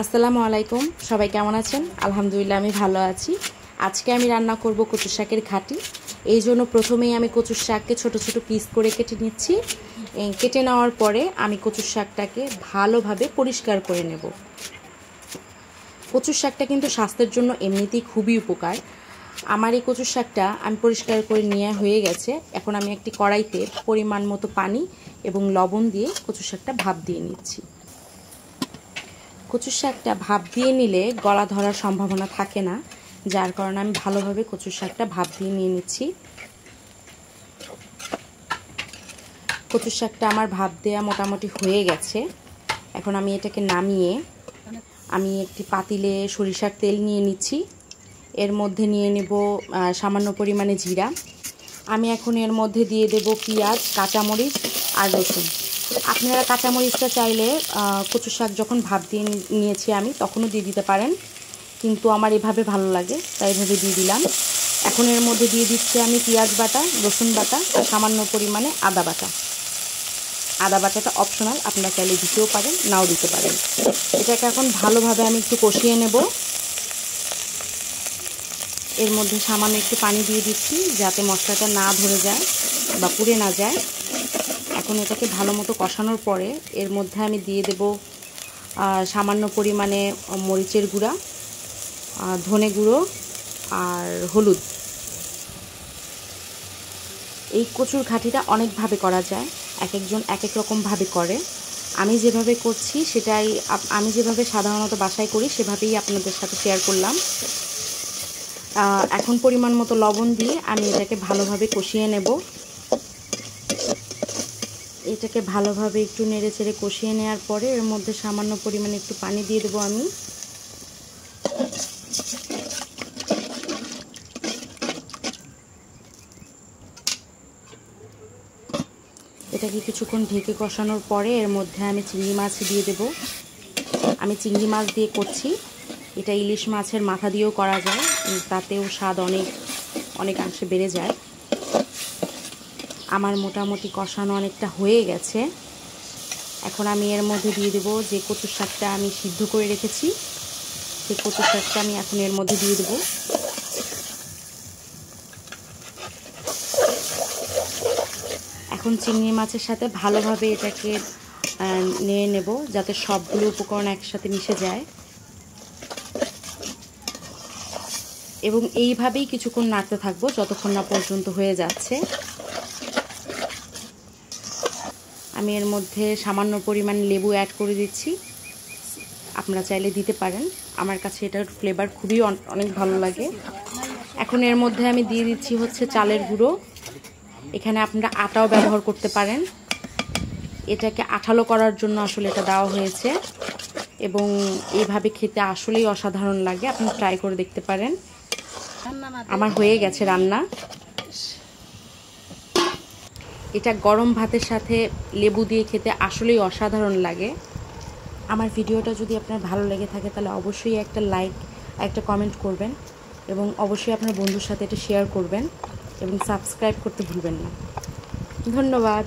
আসসালামু আলাইকুম, সবাই কেমন আছেন? আলহামদুলিল্লাহ আমি ভালো আছি। আজকে আমি রান্না করব কচু শাকের ঘাটি। এই জন্য প্রথমেই আমি কচুর শাককে ছোট ছোট পিস করে কেটে নিচ্ছি। কেটে নেওয়ার পরে আমি কচুর শাকটাকে ভালোভাবে পরিষ্কার করে নেব। কচুর শাকটা কিন্তু স্বাস্থ্যের জন্য এমনিতেই খুবই উপকার। আমার এই কচুর শাকটা আমি পরিষ্কার করে নিয়ে হয়ে গেছে। এখন আমি একটি কড়াইতে পরিমাণ মতো পানি এবং লবণ দিয়ে কচুর শাকটা ভাপ দিয়ে নিচ্ছি। কচুর শাকটা ভাপ দিয়ে নিলে গলা ধরার সম্ভাবনা থাকে না, যার কারণে আমি ভালোভাবে কচুর শাকটা ভাপ দিয়ে নিয়ে নিচ্ছি। কচুর শাকটা আমার ভাপ দেওয়া মোটামুটি হয়ে গেছে। এখন আমি এটাকে নামিয়ে আমি একটি পাতিলে সরিষার তেল নিয়ে নিচ্ছি। এর মধ্যে নিয়ে নেব সামান্য পরিমাণে জিরা। আমি এখন এর মধ্যে দিয়ে দেব পেঁয়াজ, কাঁচামরিচ আর রসুন। আপনারা কাঁচামরিচটা চাইলে কচু শাক যখন ভাপ দিয়ে নিয়েছি আমি তখনও দিয়ে দিতে পারেন, কিন্তু আমার এভাবে ভালো লাগে তাই এভাবে দিয়ে দিলাম। এখন এর মধ্যে দিয়ে দিচ্ছি আমি পেঁয়াজ বাটা, রসুন বাটা আর সামান্য পরিমাণে আদা বাটা। আদা বাটাটা অপশনাল, আপনারা চাইলে দিতেও পারেন, নাও দিতে পারেন। এটাকে এখন ভালোভাবে আমি একটু কষিয়ে নেব। এর মধ্যে সামান্য একটু পানি দিয়ে দিচ্ছি যাতে মশলাটা না ধরে যায় বা পুড়ে না যায়। এখন এটাকে ভালো মতো কষানোর পরে এর মধ্যে আমি দিয়ে দেব সামান্য পরিমাণে মরিচের গুঁড়া, ধনে গুঁড়ো আর হলুদ। এই কচুর ঘাটিটা অনেকভাবে করা যায়, এক একজন এক এক রকমভাবে করে। আমি যেভাবে করছি সেটাই, আমি যেভাবে সাধারণত বাসায় করি সেভাবেই আপনাদের সাথে শেয়ার করলাম। এখন পরিমাণ মতো লবণ দিয়ে আমি এটাকে ভালোভাবে কষিয়ে নেব। এটাকে ভালোভাবে একটু নেড়ে চেড়ে কষিয়ে নেওয়ার পরে এর মধ্যে সামান্য পরিমাণে একটু পানি দিয়ে দেবো আমি। এটাকে কিছুক্ষণ ঢেকে কষানোর পরে এর মধ্যে আমি চিংড়ি মাছ দিয়ে দেব। আমি চিংড়ি মাছ দিয়ে করছি, এটা ইলিশ মাছের মাথা দিয়েও করা যায়, তাতেও স্বাদ অনেকাংশে বেড়ে যায়। আমার মোটামুটি কষানো অনেকটা হয়ে গেছে। এখন আমি এর মধ্যে দিয়ে দেব যে কচুর শাকটা আমি সিদ্ধ করে রেখেছি, সেই কচুর শাকটা আমি এখন এর মধ্যে দিয়ে দেব। এখন চিংড়ি মাছের সাথে ভালোভাবে এটাকে নিয়ে নেব যাতে সবগুলো উপকরণ একসাথে মিশে যায়, এবং এইভাবেই কিছুক্ষণ নাড়তে থাকবো যতক্ষণ না পর্যন্ত হয়ে যাচ্ছে। আমি এর মধ্যে সামান্য পরিমাণ লেবু অ্যাড করে দিচ্ছি, আপনারা চাইলে দিতে পারেন। আমার কাছে এটার ফ্লেভার খুবই অনেক ভালো লাগে। এখন এর মধ্যে আমি দিয়ে দিচ্ছি হচ্ছে চালের গুঁড়ো। এখানে আপনারা আটাও ব্যবহার করতে পারেন। এটাকে আঠালো করার জন্য আসলে এটা দেওয়া হয়েছে, এবং এইভাবে খেতে আসলেই অসাধারণ লাগে, আপনি ট্রাই করে দেখতে পারেন। আমার হয়ে গেছে রান্না। এটা গরম ভাতের সাথে লেবু দিয়ে খেতে আসলেই অসাধারণ লাগে। আমার ভিডিওটা যদি আপনার ভালো লেগে থাকে তাহলে অবশ্যই একটা লাইক, একটা কমেন্ট করবেন, এবং অবশ্যই আপনার বন্ধুর সাথে এটা শেয়ার করবেন, এবং সাবস্ক্রাইব করতে ভুলবেন না। ধন্যবাদ।